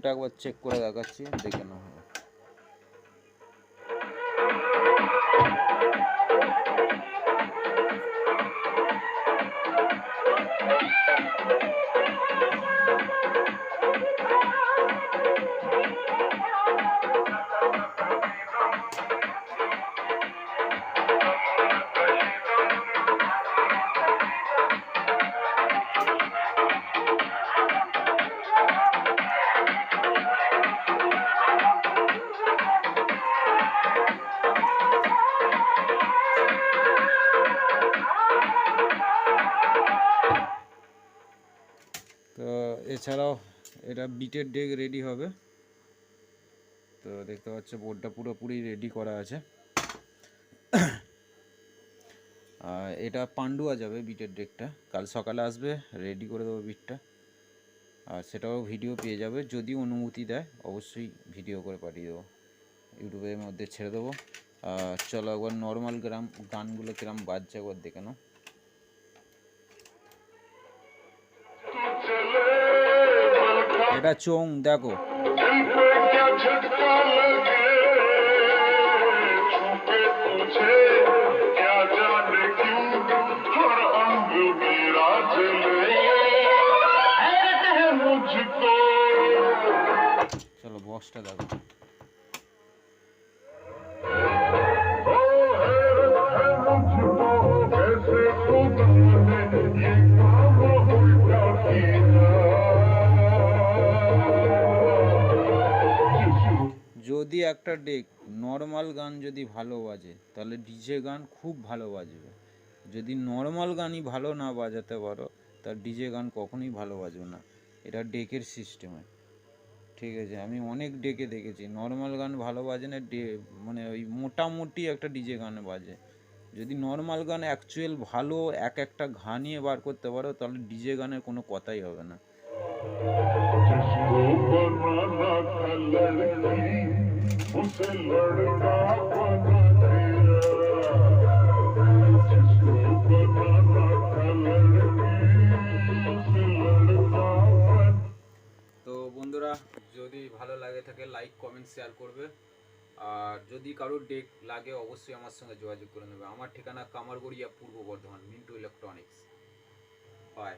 অডিওটা একবার চেক করে দেখাচ্ছি, দেখে নাও। তো এছাড়াও এটা বিটের ডেক রেডি হবে। তো দেখতে পাচ্ছ বোর্ডটা পুরোপুরি রেডি করা আছে। এটা পান্ডুয়া যাবে বিটের ডেকটা, কাল সকালে আসবে, রেডি করে দেবো বিটটা। আর সেটাও ভিডিও পেয়ে যাবে, যদি অনুমতি দেয় অবশ্যই ভিডিও করে পাঠিয়ে দেবো, ইউটিউবের মধ্যে ছেড়ে দেবো। চলো একবার নর্মাল গানগুলো কিরম বাজছে একবার দেখে নাও। এটা চোং দেখো, চলো বক্সটা দেখো। যদি একটা ডেক নর্মাল গান যদি ভালো বাজে তাহলে ডিজে গান খুব ভালো বাজবে। যদি নর্মাল গানই ভালো না বাজাতে পারো তার ডিজে গান কখনোই ভালো বাজবে না। এটা ডেকের সিস্টেমে, ঠিক আছে। আমি অনেক ডেকে দেখেছি নর্মাল গান ভালো বাজে না, মানে ওই মোটামুটি একটা ডিজে গান বাজে। যদি নর্মাল গান অ্যাকচুয়াল ভালো একটা গানিয়ে বার করতে পারো তাহলে ডিজে গানের কোনো কথাই হবে না। তো বন্ধুরা, যদি ভালো লাগে থাকে লাইক কমেন্ট শেয়ার করবে। আর যদি কারোর ডেক লাগে অবশ্যই আমার সঙ্গে যোগাযোগ করে নেবে। আমার ঠিকানা কামারগড়িয়া, পূর্ব বর্ধমান, মিন্টু ইলেকট্রনিক্স। বাই।